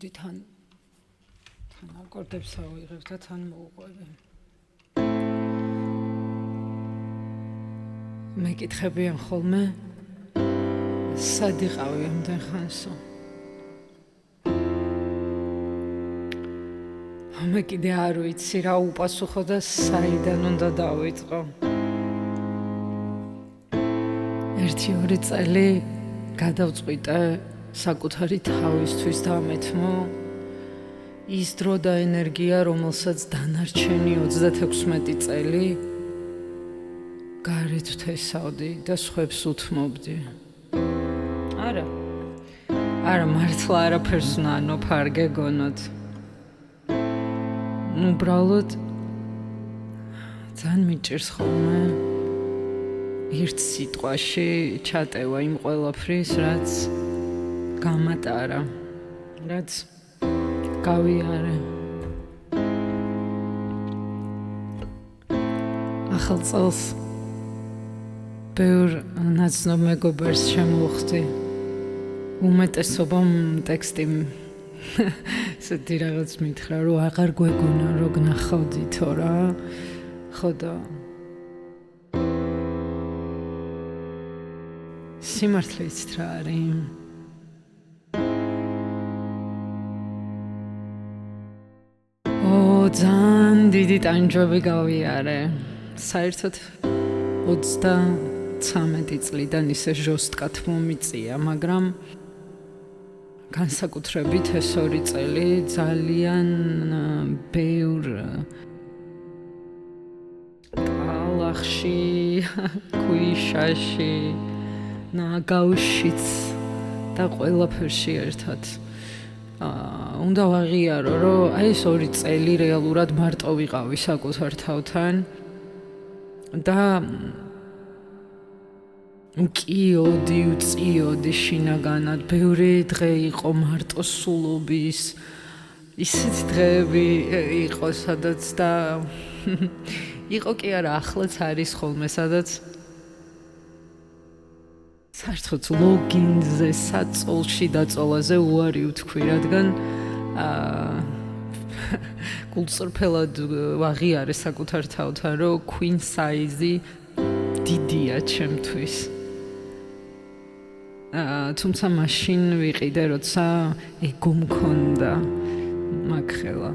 მოდი თან აკორდებს ავიღებ და თან მოვუყვები. მეკითხებიან ხოლმე სად იყავი ამდენ ხანსო? მე კიდე არ ვიცი რა უპასუხო და საიდან უნდა დავიწყო. 1-2 წელი გადავწყვიტე საკუთარი თავისთვის დამეთმო ის დრო და ენერგია, რომელსაც დანარჩენი 36 წელი გარეთ ვთესავდი და სხვებს უთმობდი. არა, მართლა არაფერს ნანოფ არ გეგონოთ. უბრალოდ ძალიან მიჭირს ხოლმე ერთ სიტყვაში ჩატევა იმ ყველაფრის, რაც გამატარა, რაც გავიარე. ახალ წელს ბევრ ნაცნობ მეგობარს შემოვხვდი. უმეტესობამ ტექსტი ესეთი რაღაც მითხრა, რომ აღარ გვეგონა რო გნახავდითო რა. ხო და სიმართლე იცით რა არის? ძალიან დიდი ტანჯვები გავიარე. საერთოდ 33 წლიდან ისე ჟოსტკად მომიწია, მაგრამ განსაკუთრებით ეს 2 წელი ძალიან ბევრ კალახში, ქვიშაში, ნაგავშიც და ყველაფერში ერთად. უნდა ვაღიარო, რომ ეს 2 წელი რეალურად მარტო ვიყავი საკუთარ თავთან და უწიოდი შინაგანად. ბევრი დღე იყო მარტო სულობის, ისეთი დღეები იყო, სადაც და იყო კი არა, ახლაც არის ხოლმე, სადაც საერთოდ ლოგინზე, საწოლში დაწოლაზე უარი ვთქვი, რადგან გულწრფელად ვაღიარე საკუთარ თავთან, რომ queen size დიდია ჩემთვის. თუმცა მაშინ ვიყიდე, როცა ეგო მქონდა მაგხელა.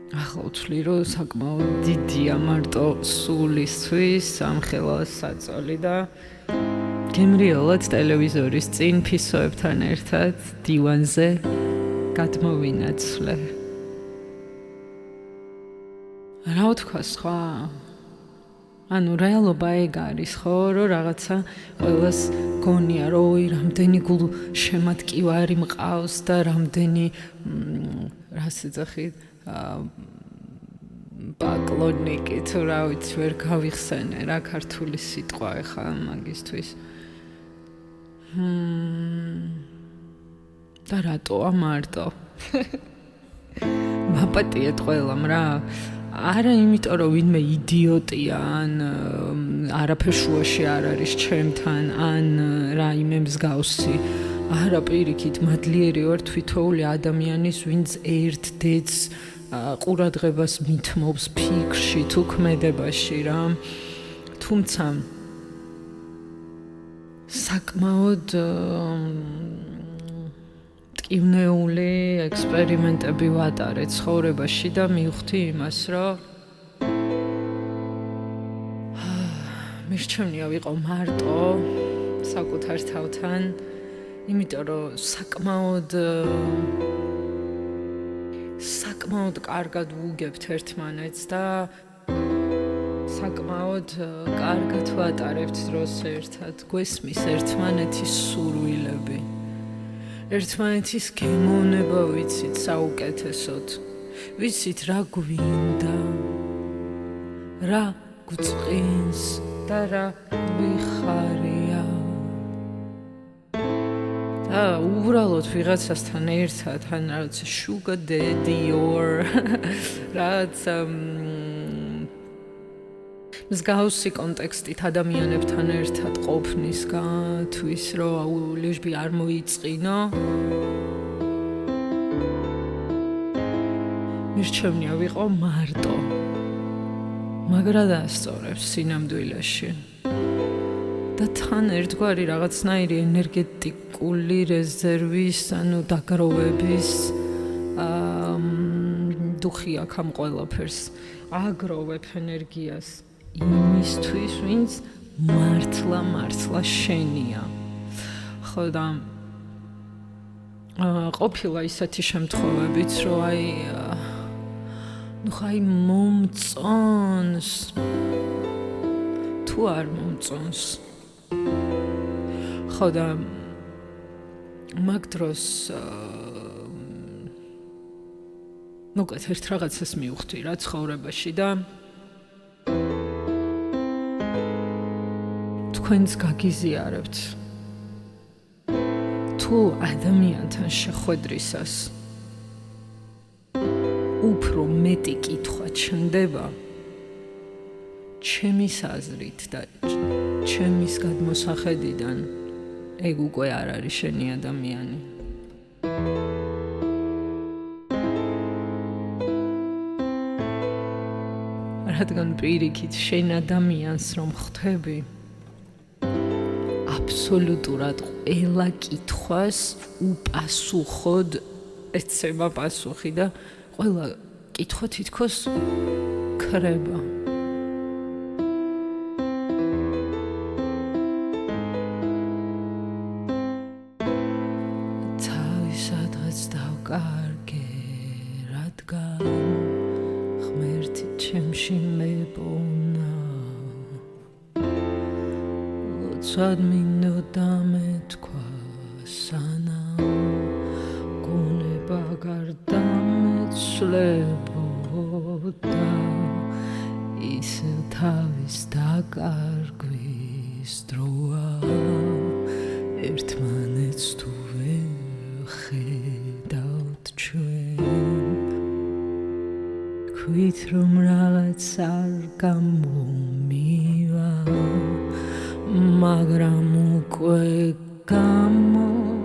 ახლა ვთვლი, რომ საკმაოდ დიდია მარტო სულისთვის ამხელა საწოლი და გემრიელად ტელევიზორის წინ ფისოებთან ერთად დივანზე გადმოვინაცვლე. რა ვთქვა სხვა? რეალობა ეგ არის, ხო, რომ რაღაცა ყველას გონია, რომ რამდენი გულ შემატკივარი მყავს და რამდენი რას ეძახით ბაკლონიკი თუ რა ვიცი, ვერ გავიხსენე რა ქართული სიტყვა ეხა მაგისთვის. და რატოა მარტო? მაპატიეთ ყველამ რა. არა იმიტომ, რომ ვინმე იდიოტია, ან არაფერ შუაში არ არის ჩემთან, ან რაიმე მსგავსი. არა, პირიქით, მადლიერი ვარ თვითოული ადამიანის, ვინც ერთ დედს ყურადღებას მითმობს ფიქრში თუ ქმედებაში რა. თუმცა საკმაოდ ტკივნეული ექსპერიმენტები ვატარე ცხოვრებაში და მივხვდი იმას, რომ მირჩევნია ვიყო მარტო საკუთარ თავთან, იმიტომ რომ საკმაოდ კარგად ვუგებთ ერთმანეთს და საკმაოდ კარგად ვატარებთ დროს ერთად. გვესმის ერთმანეთის სურვილები, ერთმანეთის გემოვნება ვიცით საუკეთესოდ. ვიცით რა გვინდა, რა გვწყინს და რა გვიხარია. და უბრალოდ ვიღაცასთან ერთად, ან რაღაცა sugar daddy or რაღაცა მსგავსი კონტექსტით ადამიანებთან ერთად ყოფნისგან, თვის რომ ლეჟბი არ მოიწყინო მირჩევნია ვიყო მარტო, მაგრა დასწორებს სინამდვილეში და თან ერთგვარი რაღაცნაირი ენერგეტიკული რეზერვის, დაგროვების დუხი აქვს ამ ყველაფერს. აგროვებ ენერგიას იმისთვის, ვინც მართლა შენია. ხო და ყოფილა ისეთი შემთხვევებიც, რომ აი მომწონს თუ არ მომწონს. ხო და მაგ დროს მოკლედ ერთ რაღაცას მივხვდი რა ცხოვრებაში და თქვენს გაგიზიარებთ თუ ადამიანთან შეხვედრისას უფრო მეტი კითხვა ჩნდება ჩემის აზრით და ჩემის გადმოსახედიდან, ეგ უკვე არ არის შენი ადამიანი. რადგან პირიქით შენ ადამიანს რომ ხვდები, აბსოლუტურად ყველა კითხვას უპასუხოდ ეცემა პასუხი და ყველა კითხვა თითქოს ქრება. თავისადღაც დავკარგე, რადგან ღმერთი ჩემში მებონა. ლოცვად მინდოდა მეთქვა სანამ გონება გარდა მეცვლებოდა, ისევ თავის დაკარგვის დროა, ერთმანეთს თუ ვხედავთ ჩვენ. ქვით რომ რაღაც არ გამომივა, მაგრამ უკვე გამოიყვანე.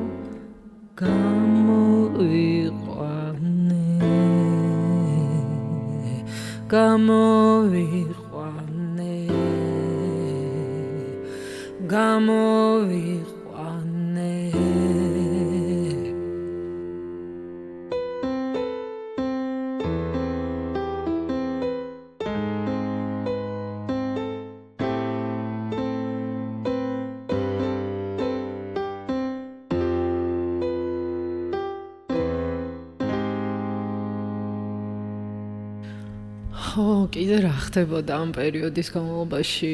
ხო, კიდე რა ხდებოდა ამ პერიოდის განმავლობაში?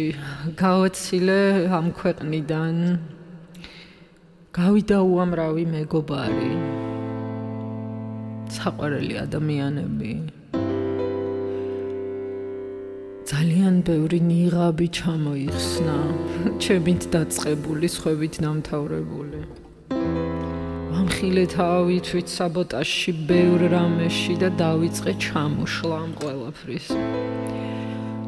გავაცილე ამ ქვეყნიდან, გავიდა უამრავი მეგობარი, საყვარელი ადამიანები, ძალიან ბევრი ნიღაბი ჩამოიხსნა, ჩემით დაწყებული, სხვებით დამთავრებული. ამხილეთ ავიცვით საბოტაჟში ბევრ რამეში და დავიწყე ჩამოშლა ამ ყველაფრის.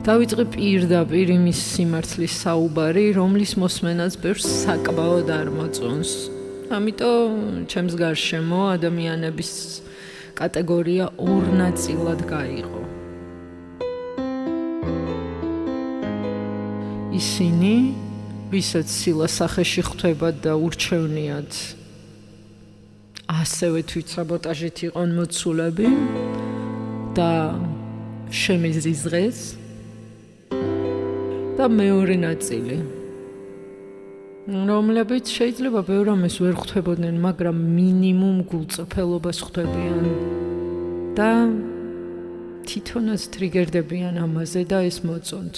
დავიწყე პირდაპირ იმის სიმართლის საუბარი, რომლის მოსმენაც ბევრს საკმაოდ არ მოწონს. ამიტომ ჩემს გარშემო ადამიანების კატეგორია ორ ნაწილად გაიყო. ისინი, ვისაც სილა სახეში ხვდებათ და ურჩევნიათ ასევე თვითსაბოტაჟით იყვნენ მოცულები და შემიზიზღეს და მეორე ნაწილი, რომლებიც შეიძლება ბევრ რამეს ვერ ხვდებოდნენ, მაგრამ მინიმუმ გულწრფელობას ხვდებიან და თვითონაც ტრიგერდებიან ამაზე და ეს მოწონთ.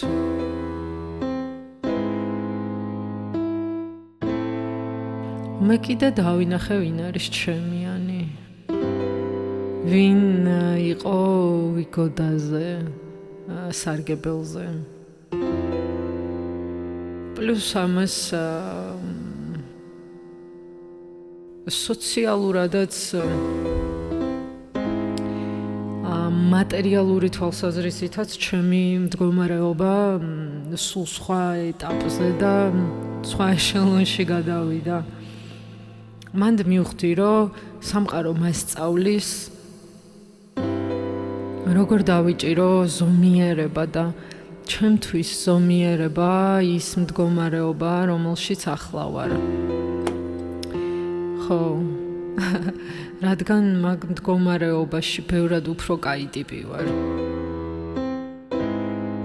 მე კიდე დავინახე ვინ არის ჩემიანი, ვინ იყო ვიკოდაზე, სარგებელზე. პლუს ამას სოციალურადაც მატერიალური თვალსაზრისითაც ჩემი მდგომარეობა სულ სხვა ეტაპზე და სხვა ეშელონში გადავიდა. მანდ მივხვდი, რომ სამყარო მასწავლის როგორ დავიჭირო ზომიერება და ჩემთვის ზომიერება ის მდგომარეობა, რომელშიც ახლა ვარ. ხო, რადგან მაგ მდგომარეობაში ბევრად უფრო კაი ტიპი ვარ.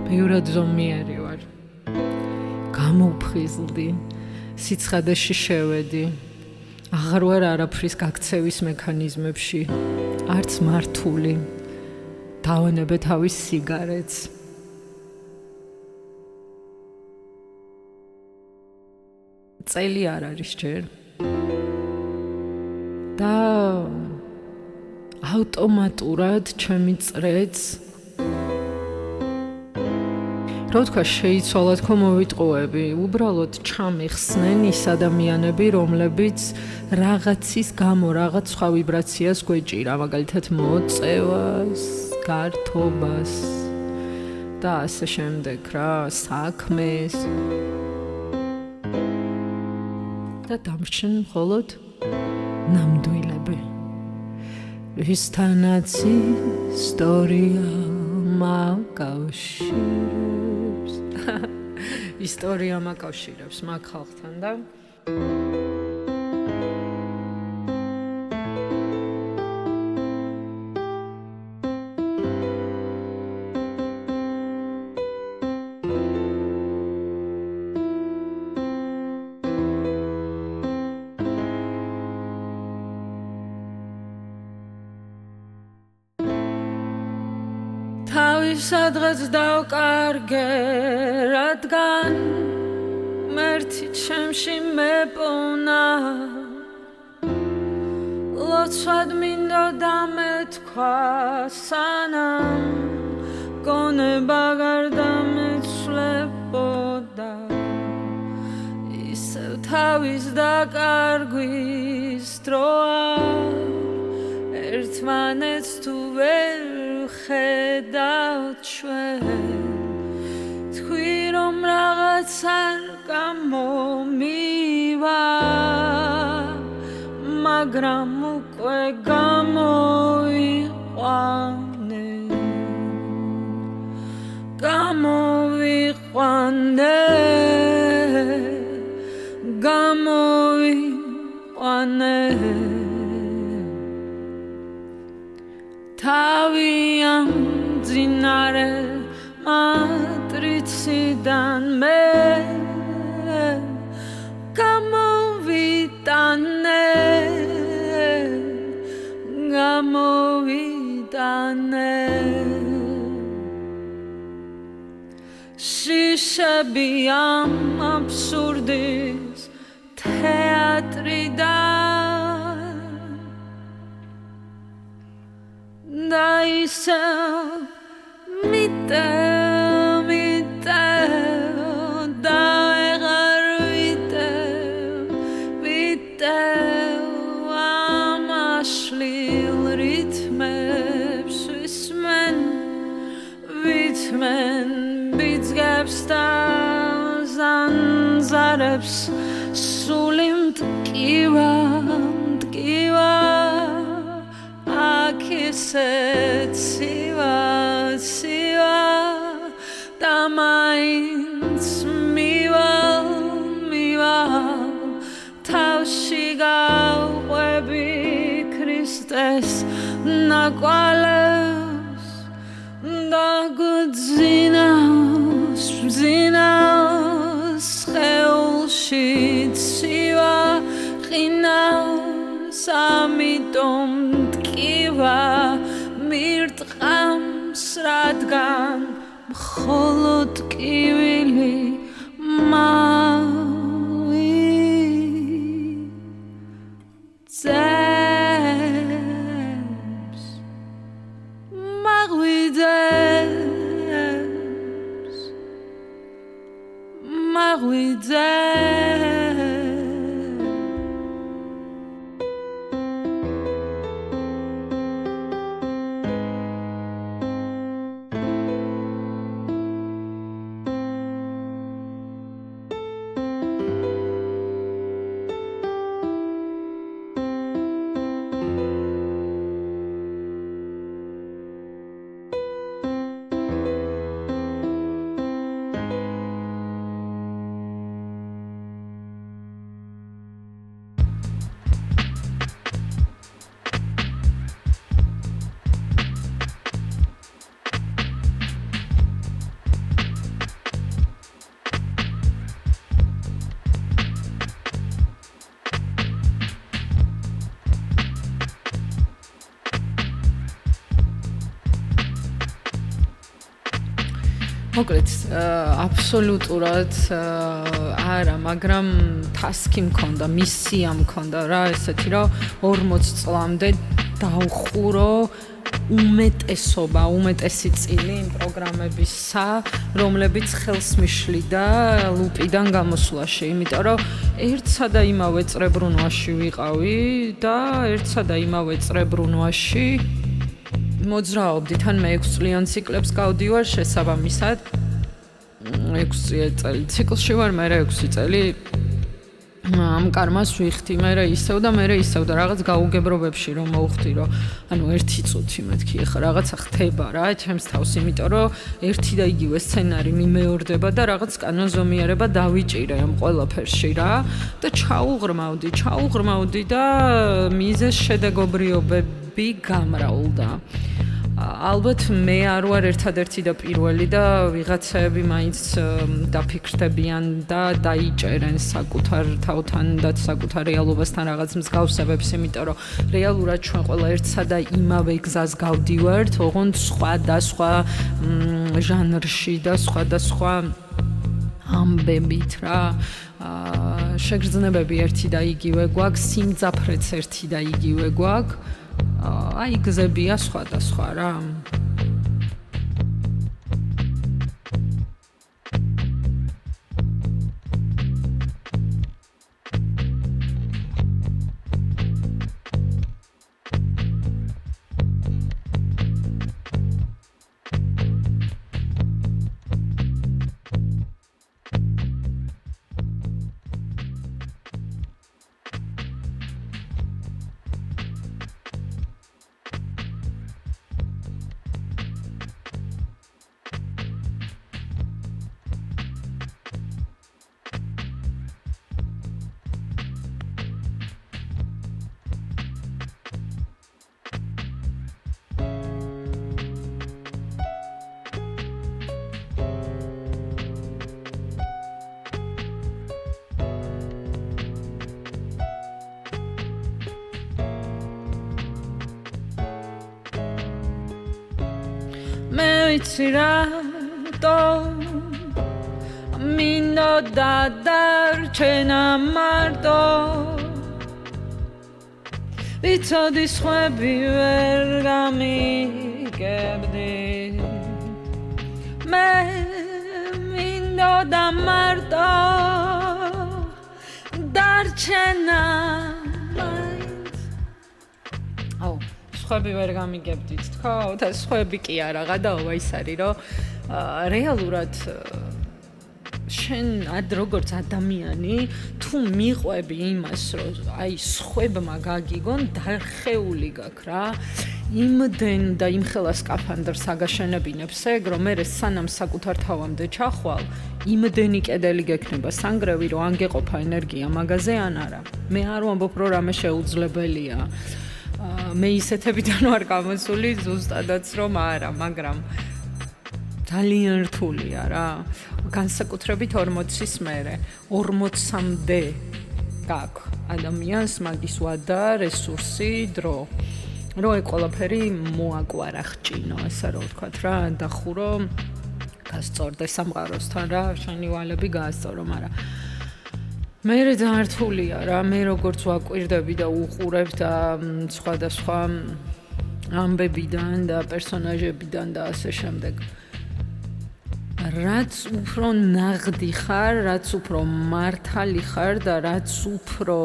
ბევრად ზომიერი ვარ. გამოვფხიზლდი, სიცხადეში შევედი. აღარ ვარ არაფრის გაქცევის მექანიზმებში, არც მართული. დავანებე თავის სიგარეტს. წელი არ არის ჯერ. და ავტომატურად ჩემი წრეც რა ვთქვა, შეიცვალა თქო მოვიტყუები, უბრალოდ ჩამიხსნენ ის ადამიანები, რომლებიც რაღაცის გამო რაღაც სხვა ვიბრაციას გვეჭირა, მაგალითად მოწევას, გართობას და ასე შემდეგ რა, საქმეს. და დამრჩნენ მხოლოდ ნამდვილები. ვისთანაც ისტორია მაკავშირებს. ისტორია მაკავშირებს მაგ ხალხთან და სადღაც დავკარგე, რადგან მერთი ჩემში მეპოვნა. ლოცვად მინდოდა მეთქვა, სანამ გონება გარდამეცვლებოდა. ისევ თავის დაკარგვის დროა, ერთმანეთს თუ ვერ ხედავთ ჩვენ. თქვი რომ რაღაც არ გამომივა, მაგრამ უკვე გამოვიყვანე. თავი ამ ძინარე მატრიციდან მე გამოვიტანე. შიშები ამ აბსურდის თეატრიდან და ისევ მიტევ და ვეღარ ვიტევ ამ აშლილ რითმებს ვითმენ ბიძგებს და ზანზარებს სული მტკივა აქ ისე ცივა და მაინც მივალ თავში გავყვები ქრისტეს ნაკვალევს და გძინავს სხეულში ცივა ყინავს ამიტომ მტკივა მირტყამს რადგან მხოლოდ ტკივილი მოკლედ აბსოლუტურად არა, მაგრამ ტასკი მქონდა, მისია მქონდა რა, ესეთი რომ 40 წლამდე დავხურო უმეტესი წილი იმ პროგრამებისა, რომლებიც ხელს მიშლიდა ლუპიდან გამოსვლაში, იმიტომ რომ ერთსა და იმავე წრებრუნვაში ვიყავი და ერთსა და იმავე წრებრუნვაში მოძრაობდით, ან მე 6 წლიან ციკლებს გავდივარ შესაბამისად 6 წელი ციკლში ვარ, მე 6 წელი ამ კარმას ვიხდი, მე ისევ და რაღაც გაუგებრობებში რომ მოვხდი, რომ ანუ 1 წუთი მეთქი, ახლა რაღაცა ხდება რა, ჩემს თავს, იმიტომ რომ ერთი და იგივე სცენარი მიმეორდება და რაღაც კანონზომიერება დავიჭირე ამ ყველაფერში რა და ჩაუღრმავდი და მიზეს შედეგობრიობები გამრავლდა. ალბათ მე არ ვარ ერთადერთი და პირველი და ვიღაცები მაინც დაფიქრდებიან და დაიჭერენ საკუთარ თავთან და საკუთარ რეალობასთან რაღაც მსგავსებებს, იმიტომ რომ რეალურად ჩვენ ყველა ერთსა და იმავე გზას გავდივართ, ოღონდ სხვა ჟანრში და სხვა ამბებით რა. შეგრძნებები ერთი და იგივე გვაქვს, სიმძაფრეც ერთი და იგივე გვაქვს. აი გზებია სხვადასხვა რა. მე ვიცი რატო მინდოდა დარჩენა მარტო ვიცოდი სხვები ვერ გამიგებდი მე მინდოდა მარტო დარჩენა სხვები ვერ გამიგებდით თქო და სხვები კი არა გადავა ის არის რომ რეალურად შენ როგორც ადამიანი თუ მიყვები იმას რომ აი სხვებმა გაგიგონ დარხეული გაქვს რა იმდენ და იმხელა სკაფანდრს აგაშენებინებს ეგ რომ მე სანამ საკუთარ თავამდე ჩახვალ იმდენი კედელი გექნება სანგრევი რომ ან გეყოფა ენერგია მაგაზე ან არა მე არ ვამბობ რომ რამე შეუძლებელია მე ისეთებიდან ვარ გამოსული ზუსტადაც რომ არა, მაგრამ ძალიან რთულია რა. განსაკუთრებით 40-ის მერე, 40-მდე გაქვს ადამიანს მაგის ვადა, რესურსი, დრო. რომ ეგ ყველაფერი მოაკვარახჭინო, ესე რომ ვთქვათ რა, დახურო, გასწორდე სამყაროსთან რა, შენი ვალები გაასწორო, მაგრამ მე ძალიან რთულია რა, მე როგორც ვაკვირდები და უყურებ და სხვადასხვა ამბებიდან და პერსონაჟებიდან და ასე შემდეგ. რაც უფრო ნაღდი ხარ, რაც უფრო მართალი ხარ და რაც უფრო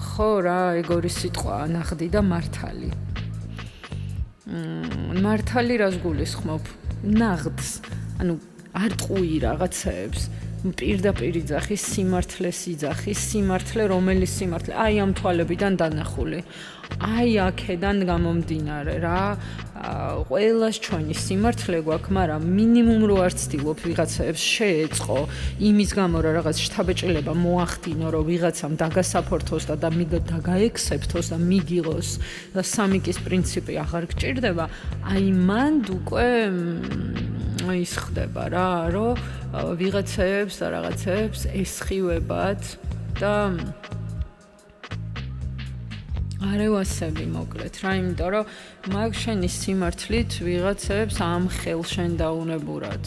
ხო რა, ეგორი სიტყვა ნაღდი და მართალი. მართალი რას გულისხმობ? ნაღდს. ანუ არ ტყუი რაღაცებს პირდაპირ იძახის სიმართლეს იძახის სიმართლე რომელიც სიმართლე აი ამ თვალებიდან დანახული აი აქედან გამომდინარე რა ყველას ჩვენი სიმართლე გვაქვს მაგრამ მინიმუმ რო არ ცდილობ ვიღაცებს შეეწყო იმის გამო რომ რაღაც შთაბეჭდილება მოახდინო რომ ვიღაცამ დაგასაფორთოს და დაგაექსეფთოს და მიგიღოს და სამიკის პრინციპი აღარ გჭირდება აი მანდ უკვე ის ხდება რა, რომ ვიღაცებს და რაღაცებს ესხივებათ და არევასები მოკლედ რა, იმიტომ რომ მაგ შენი სიმართლით ვიღაცებს ამ ხელშენ დაუნებურად.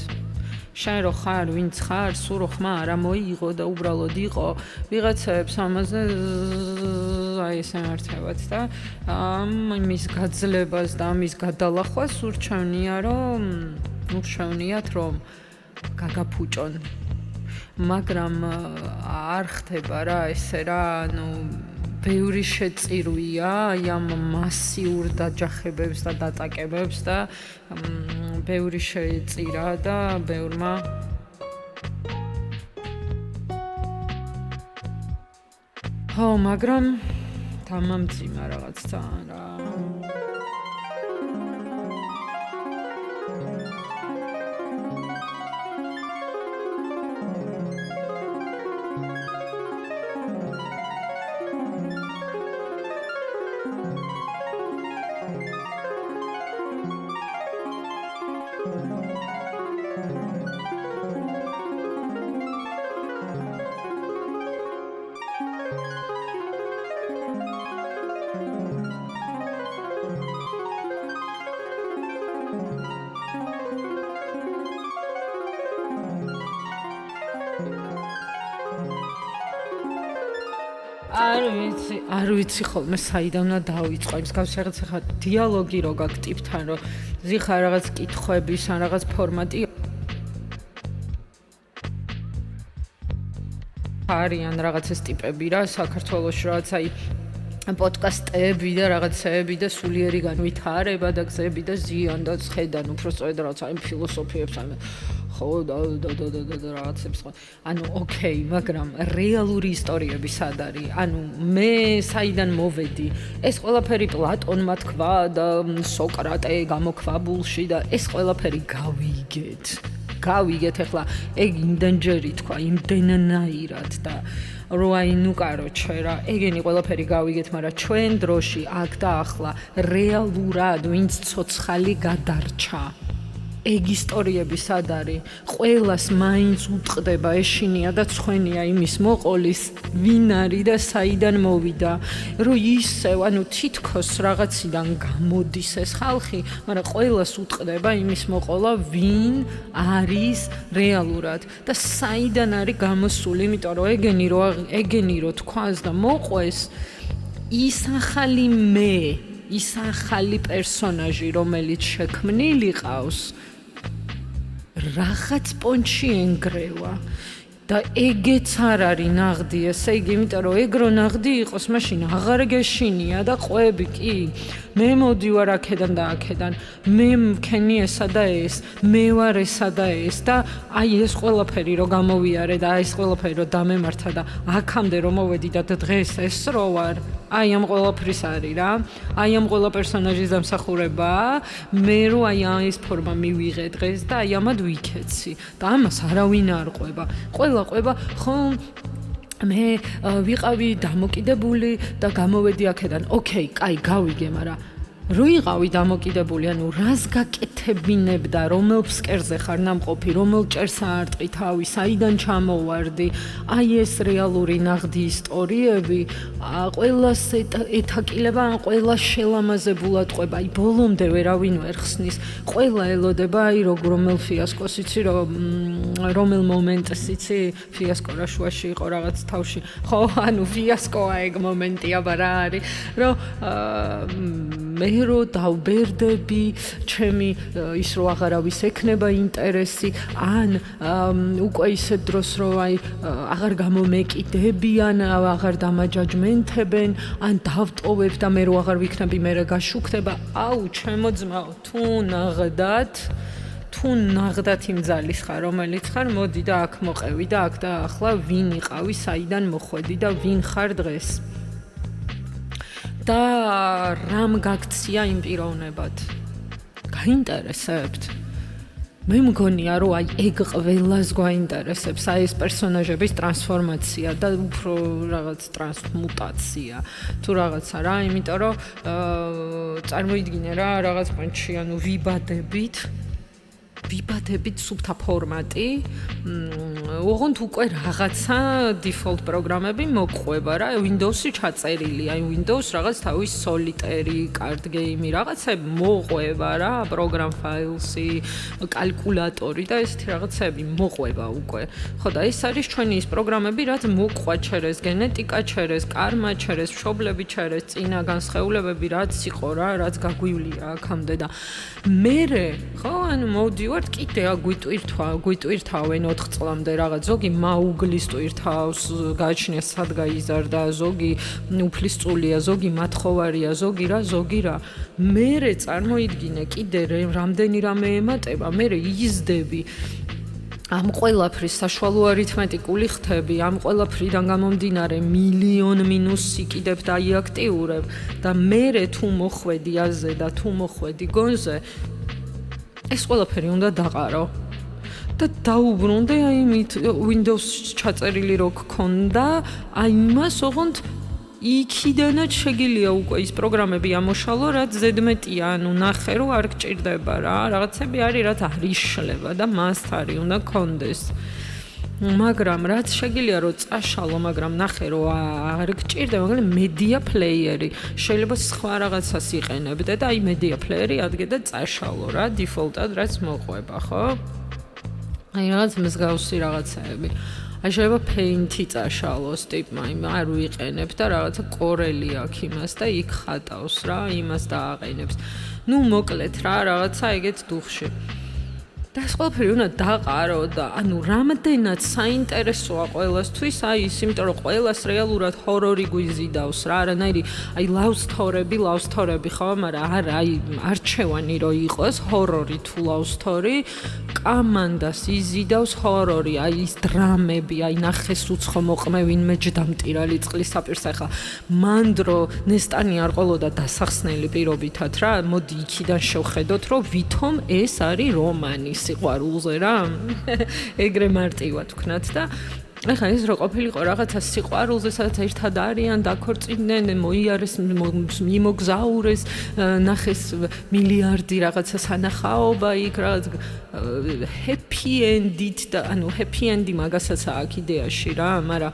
შენ რო ხარ, ვინც ხარ, სულ რო ხმა არ მოიღო და უბრალოდ იყო, ვიღაცებს ამაზე აი ესე მართებად და მის გაძლებას და ამის გადალახვას ურჩევნია, რომ ურჩევნიათ, რომ გაგაფუჭონ. მაგრამ არ ხდება რა ესე რა, ბევრი შეწირვია ამ მასიურ დაჯახებებს და დატაკებებს და ბევრი შეწირა და ბევრმა მაგრამ დამამძიმა რაღაც თან რა. არ ვიცი ხოლმე საიდან უნდა დავიწყო ის გავს რაღაც ახლა დიალოგი რო გაქვს ტიპთან რომ ზიხარ რაღაც კითხვების ან რაღაც ფორმატი არიან რაღაც ეს ტიპები რა საქართველოში რაღაც აი პოდკასტები და რაღაცეები და სულიერი განვითარება და გზები და ზიან და ხედან უბრალოდ რაღაც აი ფილოსოფიებს ან ხო და რაღაცებს ხო. ანუ ოკეი, მაგრამ რეალური ისტორიები სად არის? ანუ მე საიდან მოვედი? ეს ყველაფერი პლატონმა თქვა და სოკრატე გამოქვაბულში და ეს ყველაფერი გავიგეთ ახლა ეგ იმდენჯერი თქვა, იმდენნაირად და რო აი ნუ კაროჩე რა, ეგენი ყველაფერი გავიგეთ, მაგრამ ჩვენ დროში აქ და ახლა რეალურად ვინც ცოცხალი გადარჩა. ეგ ისტორიები სად არის? ყველას მაინც უტყდება ეშინია და ცხენია იმის მოყოლის ვინ არის და საიდან მოვიდა, რომ ისევ ანუ თითქოს რაღაციდან გამოდის ეს ხალხი, მაგრამ ყველას უტყდება იმის მოყოლა ვინ არის რეალურად და საიდან არის გამოსული, იმიტომ რომ ეგენი რო თქვას და მოყვეს ის ახალი მე, ის ახალი პერსონაჟი, რომელიც შექმნილი ყავს რაღაც პონჩი ენგრევა და ეგეც არ არის ნაღდი, ესე იგი, იმიტომ რომ ეგ რო ნაღდი იყოს, მაშინ აღარ გეშინია და ყვები კი. მე მოდივარ აქედან და აქედან, მე მქენი ესა და ეს, მე ვარ ესა და ეს და აი ეს ყველაფერი რო გამოვიარე და აი ეს ყველაფერი რო დამემართა და აქამდე რომ მოვედი და დღეს ეს რო ვარ, აი ამ ყველაფრის არის რა. აი ამ ყველა პერსონაჟის დამსახურება, მე რო აი ეს ფორმა მივიღე დღეს და აი ამად ვიქეცი და ამას არავინ არ ყვება. ყველა ყვება ხო მე ვიყავი დამოკიდებული და გამოვედი აქედან. ოკეი, კაი, გავიგე, მაგრამ რო იყავი დამოკიდებული, ანუ რას გაკეთებინებდა, რომელ ფსკერზე ხარ ნამყოფი, რომელ ჭერს აარტყი თავი, საიდან ჩამოვარდი, აი ეს რეალური ნაღდი ისტორიები, ყველას ეთაკილება, ან ყველას შელამაზებულად ყვება, აი ბოლომდე ვერავინ ვერ ხსნის, ყველა ელოდება, აი რომელ ფიასკოს იცი, რომელ მომენტს იცი, ფიასკო რა შუაში იყო რაღაც თავში, ხო, ანუ ფიასკოა ეგ მომენტი, აბა რა არის, რომ მე რო დავბერდები, ჩემი ის რო აღარავის ექნება ინტერესი, ან უკვე ისეთ დროს რომ აი აღარ გამომეკიდებიან, აღარ დამაჯაჯმენტებენ, ან დავტოვებ და მე რო აღარ ვიქნები, მე რა გაშუქდება, აუ, ჩემო ძმაო, თუ ნაღდათ იმ ძალის ხარ, რომელიც ხარ, მოდი და აქ მოყევი და აქ და ახლა ვინ იყავი, საიდან მოხვედი და ვინ ხარ დღეს. და რამ გაქცია იმ პიროვნებად? გაინტერესებთ? მე მგონია, რომ აი ეგ ყველას გვაინტერესებს, აი ეს პერსონაჟების ტრანსფორმაცია და უფრო რაღაც ტრანსმუტაცია, თუ რაღაცა რა, იმიტომ რომ წარმოიდგინე რა, რაღაც პონჩი, ანუ ვიბადებით ვიბადებით სუფთა ფორმატი, ოღონდ უკვე რაღაცა default პროგრამები მოყვება რა, Windows-ი ჩაწერილი, აი Windows რაღაც თავის solitaire card game რაღაცები მოყვება რა, program files-ი, კალკულატორი და ესეთი რაღაცები მოყვება უკვე. ხო და ეს არის ჩვენი ის პროგრამები, რაც მოყვა ჩერეს გენეტიკა, ჩერეს კარმა, ჩერეს მშობლები, ჩერეს წინა განსხეულებები, რაც იყო რა, რაც გაგვივლია აქამდე და მერე, ხო, ანუ მოვდივართ კიდე გვიტვირთავენ 4 წლამდე რაღაც ზოგი მაუგლის ტვირთავს, გააჩნია სად გაიზარდა, ზოგი უფლისწულია, ზოგი მათხოვარია, ზოგი რა. მერე წარმოიდგინე კიდე რამდენი რამე ემატება, მერე იზდები ამ ყველაფრის საშუალო არითმეტიკული ხთები, ამ ყველაფრიდან გამომდინარე მილიონ მინუს სიკიდებ და იაქტიურებ და მერე თუ მოხვედი აზე და თუ მოხვედი გონზე, ეს ყველაფერი უნდა დაყარო. და დაუბრუნდე აი მით Windows ჩაწერილი რო გქონდა, აი მას ოღონდ იქიდანაც შეგიძლია უკვე ის პროგრამები ამოშალო, რაც ზედმეტია, ანუ ნახე რომ არ გჭირდება რა, რაღაცები არის, რაც არ იშლება და მასტარი უნდა გქონდეს. მაგრამ რაც შეგიძლია რომ წაშალო, მაგრამ ნახე რომ არ გჭირდება, მაგრამ media player-ი შეიძლება სხვა რაღაცას იყენებდე და აი media player-ი ადგე და წაშალო რა, default-ად რაც მოყვება, ხო? აი რაღაც მსგავსი რაღაცები. აი შეიძლება paint-ი წაშალოს ტიპმა, არ ვიყენებ და რაღაცა კორელი აქვს იმას და იქ ხატავს რა, იმას დააყენებს. ნუ მოკლედ რა, რაღაცა ეგეთ დუხში. და ეს ყველაფერი უნდა დაყარო და ანუ რამდენად საინტერესოა ყველასთვის, აი ის, იმიტომ რომ ყველას რეალურად ჰორორი გვიზიდავს რა, არანაირი აი ლავსთორები ხო, მაგრამ არა, აი არჩევანი რო იყოს ჰორორი თუ ლავსთორი, კამანდას იზიდავს ჰორორი, აი ის დრამები, აი ნახეს უცხო მოყმე ვინმე ჯდამტირალი წყლის საპირს ახლა მანდრო ნესტანი არ ყოლოდა დასახსნელი პირობითად რა, მოდი იქიდან შევხედოთ რომ ვითომ ეს არის რომანი სიყვარულზე რა, ეგრე მარტივად ვქნათ და ახლა ეს რო ყოფილიყო რაღაცა სიყვარულზე, სადაც ერთად არიან, დაქორწინდნენ, მოიარეს, მიმოგზაურეს, ნახეს მილიარდი რაღაცა სანახაობა იქ რაღაც happy end-ით და ანუ happy end-ი მაგასაც აქვს იდეაში რა, მაგრამ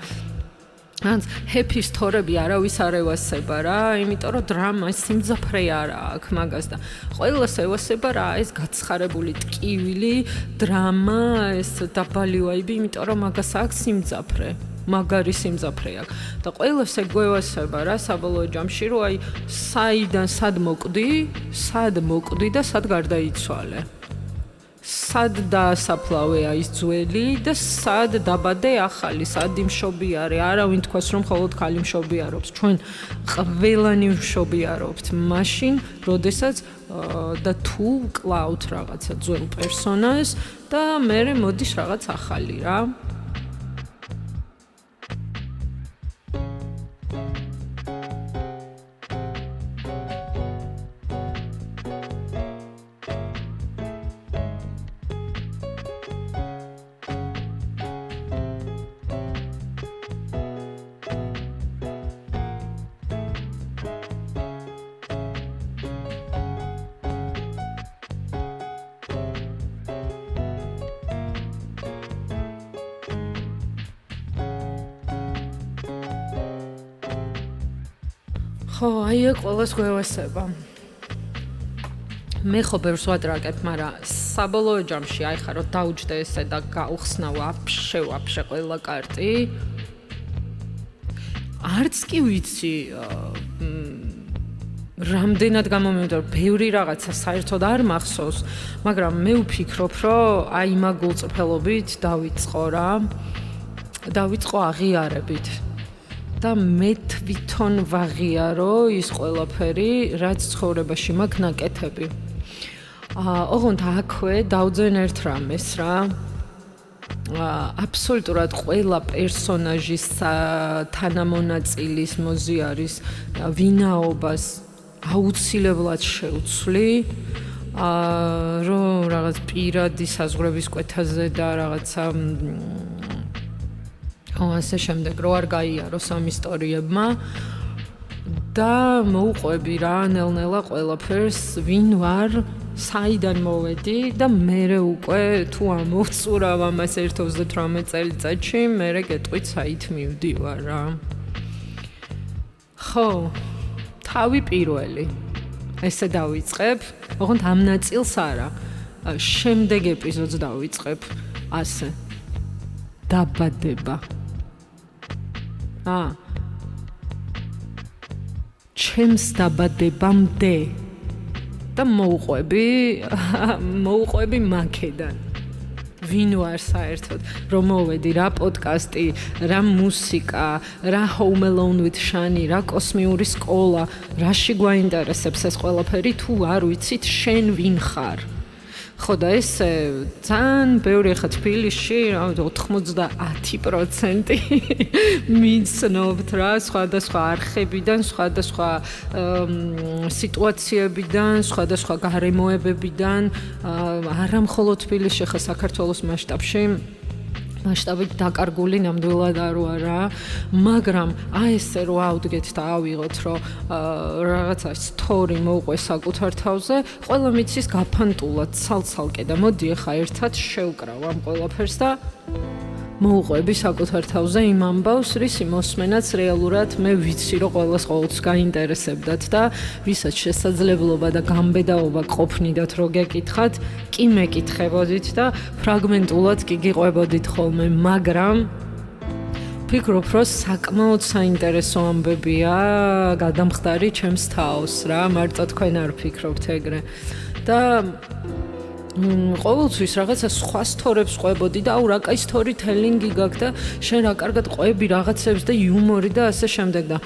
ან happy story-ები არავის არ ევასება რა, იმიტომ რომ დრამა სიმძაფრე არა აქვს მაგას და ყველას ევასება რა, ეს გაცხარებული ტკივილი, დრამა, ეს დაბალი ვაიბი, იმიტომ რომ მაგას აქვს სიმძაფრე. მაგარი სიმძაფრე აქვს და ყველას ეგვევასება რა საბოლოო ჯამში რომ აი საიდან სად მოკვდი და სად გარდაიცვალე. სად დაასაფლავეა ის ძველი და სად დაბადე ახალი, სად იმშობიარე, არავინ თქვას რომ მხოლოდ ქალი მშობიარობს, ჩვენ ყველანი მშობიარობთ მაშინ, როდესაც და თუ კლავთ რაღაცა ძველ პერსონას და მერე მოდის რაღაც ახალი რა. ხო, აი ეგ ყველას გვევასება. მე ხო ბევრს ვატრაკებ, მაგრამ საბოლოო ჯამში აი ხარო დაუჯდე ესე და გაუხსნა ვაფშე ყველა კარტი. არც კი ვიცი რამდენად გამომივიდა, ბევრი რაღაცა საერთოდ არ მახსოვს, მაგრამ მე ვფიქრობ, რომ აი მაგულწრფელობით დავიწყო აღიარებით. და მე თვითონ ვაღიარო ის ყველაფერი, რაც ცხოვრებაში მაქვს ნაკეთები. ოღონდ აქვე დავძენ ერთ რამეს რა. აბსოლუტურად ყველა პერსონაჟის თანამონაწილის მოზიარის ვინაობას აუცილებლად შევცვლი. რომ რაღაც პირადი საზღვრების კვეთაზე და რაღაცა ასე შემდეგ რო არ გაიაროს ამ ისტორიებმა და მოუყვები რა ნელ-ნელა ყველაფერს ვინ ვარ საიდან მოვედი და მერე უკვე თუ ამოვწურავ ამას 1-28 წელიწადში, მერე გეტყვით საით მივდივარ რა. ხო, თავი პირველი. ესე დავიწყებ, ოღონდ ამ ნაწილს არა. შემდეგ ეპიზოდს დავიწყებ ასე. დაბადება. ჩემს დაბადებამდე და მოუყვები მაქედან. ვინ ვარ საერთოდ, რომ მოვედი რა პოდკასტი, რა მუსიკა, რა Home Alone with Shani, რა კოსმიური სკოლა, რაში გვაინტერესებს ეს ყველაფერი თუ არ ვიცით შენ ვინ ხარ. ხო და ეს ძალიან ბევრი ხა თბილისში 90% მიცნობთ რა სხვადასხვა არხებიდან, სხვადასხვა სიტუაციებიდან, სხვადასხვა გარემოებებიდან, არა მხოლოდ თბილისში, ხა საქართველოს მასშტაბით დაკარგული ნამდვილად არ ვარ რა, მაგრამ ესე რო ავდგეთ და ავიღოთ, რომ რაღაცა სტორი მოვყვე საკუთარ თავზე, ყველა მიცის გაფანტულად ცალ-ცალკე და მოდი ახლა ერთად შევკრავ ამ ყველაფერს და მოუყვები საკუთარ თავზე იმ ამბავს, რისი მოსმენაც რეალურად მე ვიცი, რომ ყველას ყოველთვის გაინტერესებდათ და ვისაც შესაძლებლობა და გამბედაობა ყოფნიდათ, რო გეკითხათ, კი მეკითხებოდით და ფრაგმენტულად კი გიყვებოდით ხოლმე, მაგრამ ფიქრობ, რომ საკმაოდ საინტერესო ამბებია გადამხდარი ჩემს თავს რა, მარტო თქვენ არ ფიქრობთ ეგრე და ყოველთვის რაღაცა სხვა სტორებს ყვებოდი და რა კაი სტორითელინგი გაქვს და შენ რა კარგად ყვები რაღაცებს და იუმორი და ასე შემდეგ და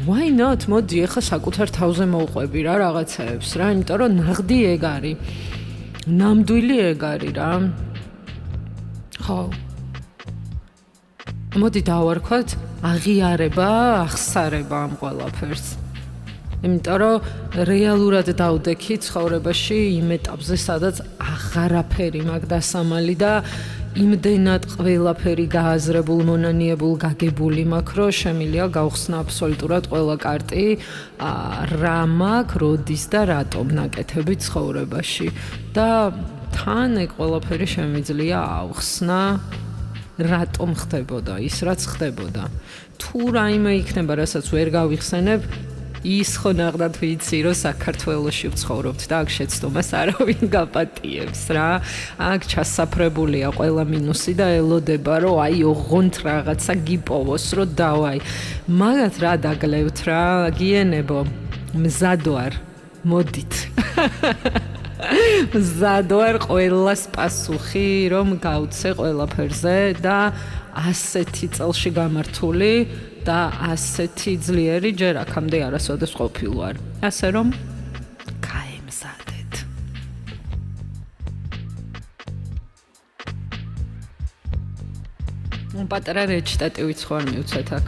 why not მოდი ახლა საკუთარ თავზე მოვყვები რა რაღაცებს რა, იმიტომ რომ ნაღდი ეგ არის, ნამდვილი ეგ არის რა. ხო, მოდი დავარქვათ აღიარება, ახსარება ამ ყველაფერს. იმიტომ რომ რეალურად დავდექი ცხოვრებაში იმ ეტაპზე, სადაც აღარაფერი მაქვს დასამალი და იმდენად ყველაფერი გააზრებულ, მონანიებულ, გაგებული მაქვს, რომ შემიძლია გავხსნა აბსოლუტურად ყველა კარტი, რა მაქვს, როდის და რატომ ნაკეთები ცხოვრებაში. და თან ეგ ყველაფერი შემიძლია ავხსნა, რატომ ხდებოდა ის, რაც ხდებოდა. თუ რაიმე იქნება, რასაც ვერ გავიხსენებ, ის ხო ნახდათ ვიცი, რომ საქართველოში ვცხოვრობთ და აქ შეცდომას არავინ გაპატიებს რა. აქ ჩასაფრებულია ყველა მინუსი და ელოდება, რომ აი ოღონდ რაღაცა გიპოვოს, რომ დავაი. მაგათ რა დაგლევთ რა, გიენებო, მზად ვარ, მოდით. მზად ვარ ყველას პასუხი, რომ გავცე ყველაფერზე და ასეთი წელში გამართული და ასეთი ძლიერი ჯერ აქამდე არასოდეს ყოფილვარ. ასე რომ გაემზადეთ. პატარა რეჩიტატივიც ხო არ მივცეთ აქ.